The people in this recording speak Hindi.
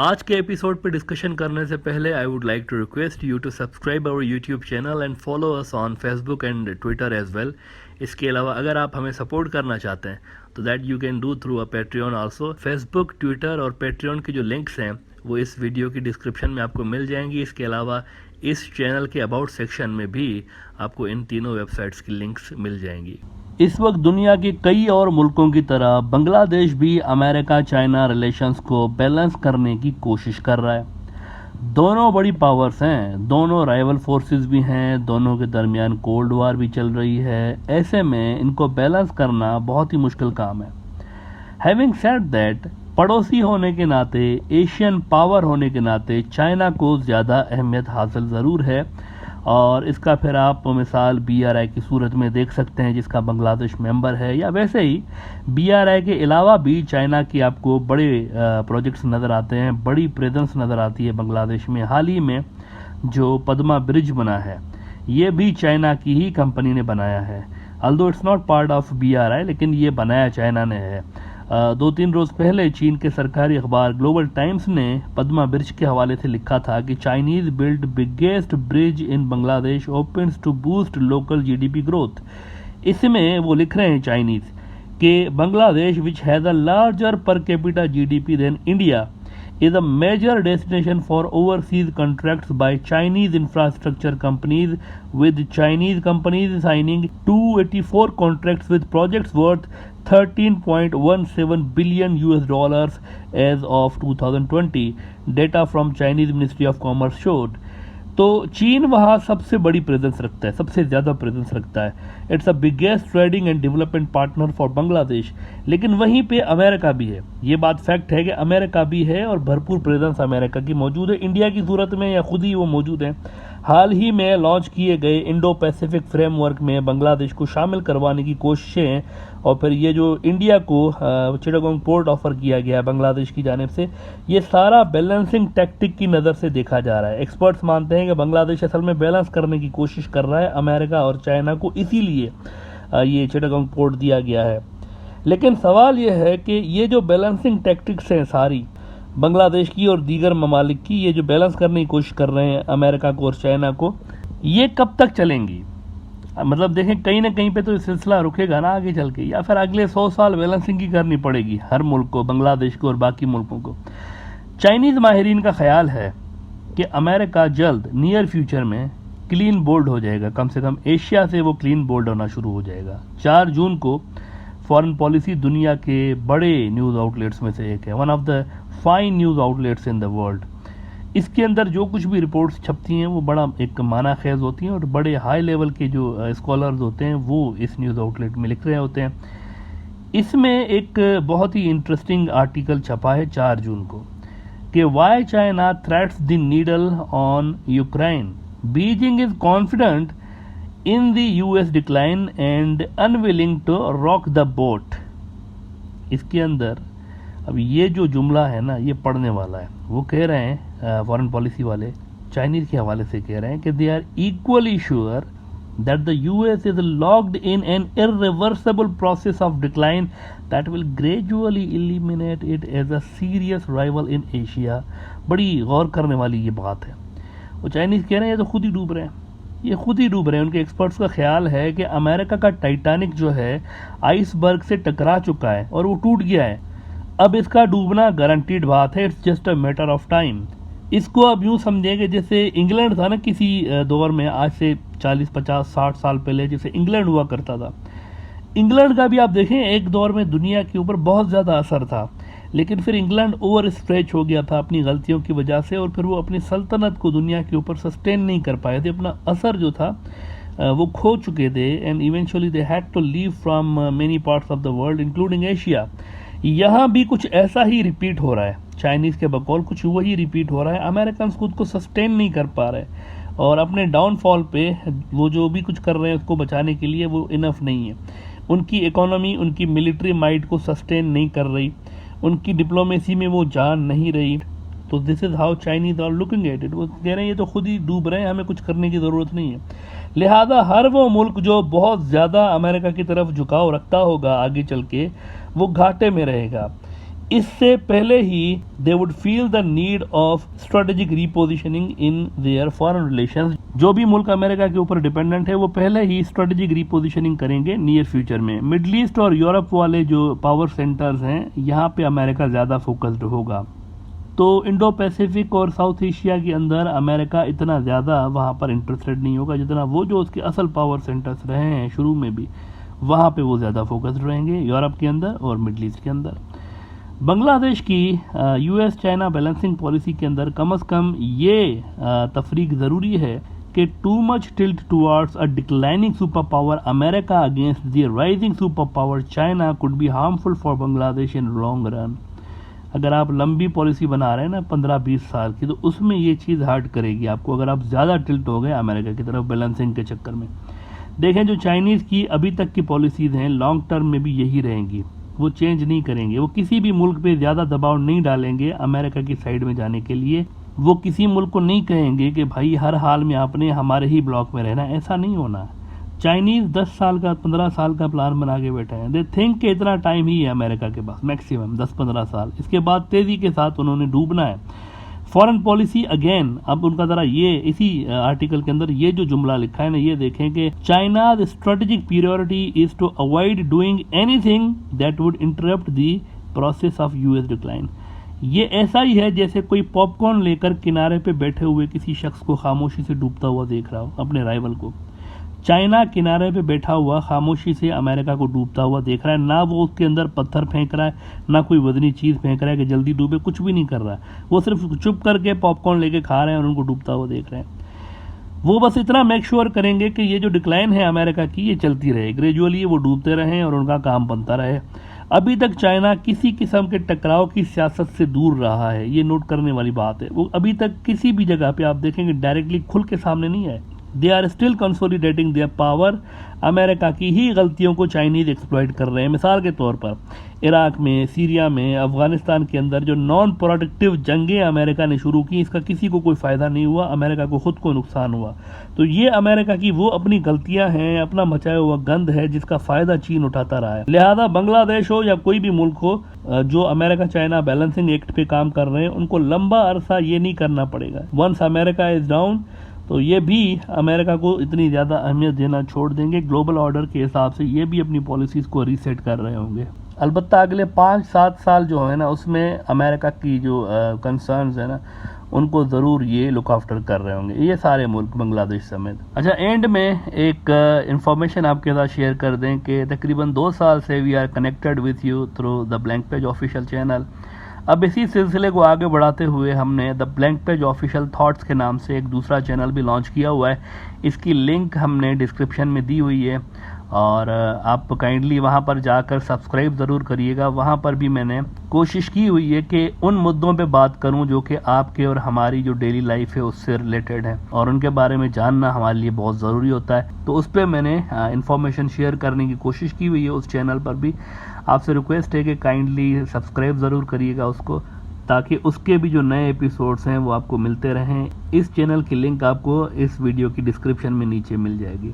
आज के एपिसोड पे डिस्कशन करने से पहले I would like to request you to subscribe our YouTube channel and follow us on Facebook and Twitter as well. इसके अलावा अगर आप हमें सपोर्ट करना चाहते हैं तो that you can do through a Patreon also. Facebook, Twitter और पेट्रियन के जो लिंक्स हैं वो इस वीडियो की डिस्क्रिप्शन में आपको मिल जाएंगी। इसके अलावा इस चैनल के अबाउट सेक्शन में भी आपको इन तीनों वेबसाइट्स की लिंक्स मिल जाएंगी। इस वक्त दुनिया के कई और मुल्कों की तरह बांग्लादेश भी अमेरिका चाइना रिलेशंस को बैलेंस करने की कोशिश कर रहा है। दोनों बड़ी पावर्स हैं, दोनों राइवल फोर्सेस भी हैं, दोनों के दरमियान कोल्ड वार भी चल रही है। ऐसे में इनको बैलेंस करना बहुत ही मुश्किल काम है। हैविंग सेड दैट, पड़ोसी होने के नाते, एशियन पावर होने के नाते चाइना को ज़्यादा अहमियत हासिल ज़रूर है और इसका फिर आप मिसाल BRI की सूरत में देख सकते हैं जिसका बांग्लादेश मेंबर है, या वैसे ही BRI के अलावा भी चाइना की आपको बड़े प्रोजेक्ट्स नज़र आते हैं, बड़ी प्रेजेंस नज़र आती है बांग्लादेश में। हाल ही में जो पद्मा ब्रिज बना है ये भी चाइना की ही कंपनी ने बनाया है, although it's not part of BRI, लेकिन ये बनाया चाइना ने है। 2-3 रोज़ पहले चीन के सरकारी अखबार ग्लोबल टाइम्स ने पद्मा ब्रिज के हवाले से लिखा था कि Chinese build biggest bridge in Bangladesh opens to boost local GDP growth. इसमें वो लिख रहे हैं चाइनीज कि Bangladesh which has a larger per capita GDP than India is a major destination for overseas contracts by Chinese infrastructure companies, with Chinese companies signing 284 contracts with projects worth $13.17 billion as of 2020, data from Chinese Ministry of Commerce showed। तो चीन वहाँ सबसे बड़ी प्रेजेंस रखता है, सबसे ज़्यादा प्रेजेंस रखता है। It's a biggest trading and development partner for Bangladesh. लेकिन वहीं पे अमेरिका भी है, ये बात फैक्ट है कि अमेरिका भी है और भरपूर प्रेजेंस अमेरिका की मौजूद है, इंडिया की सूरत में या खुद ही वो मौजूद है। हाल ही में लॉन्च किए गए इंडो पैसिफिक फ्रेमवर्क में बांग्लादेश को शामिल करवाने की कोशिशें और फिर ये जो इंडिया को चिटागोंग पोर्ट ऑफर किया गया है बांग्लादेश की जानिब से, ये सारा बैलेंसिंग टैक्टिक की नज़र से देखा जा रहा है। एक्सपर्ट्स मानते हैं कि बांग्लादेश असल में बैलेंस करने की कोशिश कर रहा है अमेरिका और चाइना को, इसीलिए ये चिटागोंग पोर्ट दिया गया है। लेकिन सवाल ये है कि ये जो बैलेंसिंग टैक्टिक्स हैं सारी बांग्लादेश की और दीगर ममालिक की, ये जो बैलेंस करने की कोशिश कर रहे हैं अमेरिका को और चाइना को, ये कब तक चलेंगी? मतलब देखें कहीं ना कहीं पे तो ये सिलसिला रुकेगा ना आगे चल के, या फिर अगले 100 साल बैलेंसिंग की करनी पड़ेगी हर मुल्क को, बांग्लादेश को और बाकी मुल्कों को। चाइनीज़ माहिरीन का ख्याल है कि अमेरिका जल्द नियर फ्यूचर में क्लीन बोल्ड हो जाएगा, कम से कम एशिया से वो क्लीन बोल्ड होना शुरू हो जाएगा। 4 जून को फॉरेन पॉलिसी दुनिया के बड़े न्यूज़ आउटलेट्स में से एक है, one of the fine news outlets in the world. इसके अंदर जो कुछ भी रिपोर्ट्स छपती हैं वो बड़ा एक माना खेज होती हैं और बड़े हाई लेवल के जो स्कॉलर्स होते हैं वो इस न्यूज़ आउटलेट में लिख रहे होते हैं। इसमें एक बहुत ही इंटरेस्टिंग आर्टिकल छपा है 4 जून को कि why China threads the needle on Ukraine, Beijing is confident in the US decline and unwilling to rock the boat. इसके अंदर अब ये जो जुमला है ना ये पढ़ने वाला है। वो कह रहे हैं फॉरेन पॉलिसी वाले चाइनीज़ के हवाले से कह रहे हैं कि they are equally sure that the US is locked in an irreversible process of decline that will gradually eliminate it as a serious rival in Asia. बड़ी गौर करने वाली ये बात है। वो चाइनीज़ कह रहे हैं ये तो खुद ही डूब रहे हैं, ये खुद ही डूब रहे हैं। उनके एक्सपर्ट्स का ख्याल है कि अमेरिका का टाइटैनिक जो है आइसबर्ग से टकरा चुका है और वो टूट गया है। अब इसका डूबना गारंटीड बात है, it's just a matter of time. इसको अब यूँ समझें कि जैसे इंग्लैंड था ना किसी दौर में, आज से 40, 50, 60 साल पहले जैसे इंग्लैंड हुआ करता था। इंग्लैंड का भी आप देखें एक दौर में दुनिया के ऊपर बहुत ज़्यादा असर था, लेकिन फिर इंग्लैंड ओवर स्ट्रेच हो गया था अपनी गलतियों की वजह से और फिर वो अपनी सल्तनत को दुनिया के ऊपर सस्टेन नहीं कर पाए थे, अपना असर जो था वो खो चुके थे and eventually they had to leave from many parts of the world including Asia. यहाँ भी कुछ ऐसा ही रिपीट हो रहा है, चाइनीज़ के बकौल कुछ वही रिपीट हो रहा है। अमेरिकन खुद को सस्टेन नहीं कर पा रहे और अपने डाउनफॉल पे वो जो भी कुछ कर रहे हैं उसको बचाने के लिए वो इनफ नहीं है। उनकी इकोनॉमी, उनकी मिलिट्री माइट को सस्टेन नहीं कर रही, उनकी डिप्लोमेसी में वो जान नहीं रही। तो this is how Chinese are looking at it. वो कह रहे हैं ये तो खुद ही डूब रहे हैं, हमें कुछ करने की ज़रूरत नहीं है। लिहाजा हर वो मुल्क जो बहुत ज़्यादा अमेरिका की तरफ झुकाव रखता होगा आगे चल के वो घाटे में रहेगा। इससे पहले ही they would feel the need of strategic repositioning in their foreign relations. जो भी मुल्क अमेरिका के ऊपर डिपेंडेंट है वो पहले ही स्ट्रेटेजिक रीपोजिशनिंग करेंगे नियर फ्यूचर में। मिडल ईस्ट और यूरोप वाले जो पावर सेंटर्स हैं यहाँ पे अमेरिका ज़्यादा फोकस्ड होगा। तो इंडो पैसिफिक और साउथ एशिया के अंदर अमेरिका इतना ज़्यादा वहाँ पर इंटरेस्टेड नहीं होगा जितना वो जो उसके असल पावर सेंटर्स रहे हैं शुरू में भी, वहाँ पे वो ज़्यादा फोकस्ड रहेंगे यूरोप के अंदर और मिडल ईस्ट के अंदर। बांग्लादेश की यूएस चाइना बैलेंसिंग पॉलिसी के अंदर कम से कम ये तफरीक ज़रूरी है कि too much tilt towards a declining super power America against the rising super power China could be harmful for Bangladesh in long run. अगर आप लंबी पॉलिसी बना रहे हैं ना 15-20 साल की, तो उसमें ये चीज़ हर्ट करेगी आपको अगर आप ज़्यादा टिल्ट हो गए अमेरिका की तरफ बैलेंसिंग के चक्कर में। देखें जो चाइनीज़ की अभी तक की पॉलिसीज़ हैं लॉन्ग टर्म में भी यही रहेंगी, वो चेंज नहीं करेंगे। वो किसी भी मुल्क पे ज़्यादा दबाव नहीं डालेंगे अमेरिका की साइड में जाने के लिए। वो किसी मुल्क को नहीं कहेंगे कि भाई हर हाल में आपने हमारे ही ब्लॉक में रहना, ऐसा नहीं होना। चाइनीज़ 10 साल का 15 साल का प्लान बना के बैठे हैं। दे थिंक कि इतना टाइम ही है अमेरिका के पास, मैक्सिमम 10-15 साल, इसके बाद तेज़ी के साथ उन्होंने डूबना है। फॉरेन पॉलिसी अगेन, अब उनका ज़रा ये इसी आर्टिकल के अंदर ये जो जुमला लिखा है ना, ये देखें कि China's strategic priority is to avoid doing anything that would interrupt the process of US decline. ये ऐसा ही है जैसे कोई पॉपकॉर्न लेकर किनारे पे बैठे हुए किसी शख्स को खामोशी से डूबता हुआ देख रहा हो, अपने राइवल को। चाइना किनारे पे बैठा हुआ खामोशी से अमेरिका को डूबता हुआ देख रहा है। ना वो उसके अंदर पत्थर फेंक रहा है, ना कोई वजनी चीज़ फेंक रहा है कि जल्दी डूबे, कुछ भी नहीं कर रहा है। वो सिर्फ चुप करके पॉपकॉर्न लेके खा रहे हैं और उनको डूबता हुआ देख रहे हैं। वो बस इतना मेक श्योर करेंगे कि ये जो डिक्लाइन है अमेरिका की ये चलती रहे, ग्रेजुअली वो डूबते रहें और उनका काम बनता रहे। अभी तक चाइना किसी किस्म के टकराव की सियासत से दूर रहा है, ये नोट करने वाली बात है। वो अभी तक किसी भी जगह पे आप देखेंगे डायरेक्टली खुल के सामने नहीं आए। They are still consolidating their power. America की ही गलतियों को चाइनीज़ एक्सप्लॉइट कर रहे हैं। मिसाल के तौर पर इराक में, सीरिया में, अफगानिस्तान के अंदर जो नॉन प्रोडक्टिव जंगें अमेरिका ने शुरू की, इसका किसी को कोई फ़ायदा नहीं हुआ, अमेरिका को खुद को नुकसान हुआ। तो ये अमेरिका की वो अपनी गलतियां हैं, अपना मचाया हुआ गंद है जिसका फ़ायदा चीन उठाता रहा है। लिहाजा बांग्लादेश हो या कोई भी मुल्क हो जो अमेरिका चाइना बैलेंसिंग एक्ट पे काम कर रहे हैं, उनको लंबा अरसा ये नहीं करना पड़ेगा। वंस अमेरिका इज़ डाउन तो ये भी अमेरिका को इतनी ज़्यादा अहमियत देना छोड़ देंगे। ग्लोबल ऑर्डर के हिसाब से ये भी अपनी पॉलिसीज़ को रीसेट कर रहे होंगे। अलबत्ता अगले 5-7 साल जो है ना, उसमें अमेरिका की जो कंसर्न्स है ना, उनको ज़रूर ये लुक आफ्टर कर रहे होंगे, ये सारे मुल्क बांग्लादेश समेत। अच्छा, एंड में एक इंफॉर्मेशन आपके साथ शेयर कर दें कि तकरीबन 2 साल से we are connected with you through the blank page official channel. अब इसी सिलसिले को आगे बढ़ाते हुए हमने the blank page official thoughts के नाम से एक दूसरा चैनल भी लॉन्च किया हुआ है। इसकी लिंक हमने डिस्क्रिप्शन में दी हुई है और आप काइंडली वहां पर जाकर सब्सक्राइब ज़रूर करिएगा। वहां पर भी मैंने कोशिश की हुई है कि उन मुद्दों पे बात करूं जो कि आपके और हमारी जो डेली लाइफ है उससे रिलेटेड है और उनके बारे में जानना हमारे लिए बहुत ज़रूरी होता है। तो उस पर मैंने इन्फॉर्मेशन शेयर करने की कोशिश की हुई है उस चैनल पर भी। आपसे रिक्वेस्ट है कि काइंडली सब्सक्राइब ज़रूर करिएगा उसको, ताकि उसके भी जो नए एपिसोड्स हैं वो आपको मिलते रहें। इस चैनल की लिंक आपको इस वीडियो की डिस्क्रिप्शन में नीचे मिल जाएगी।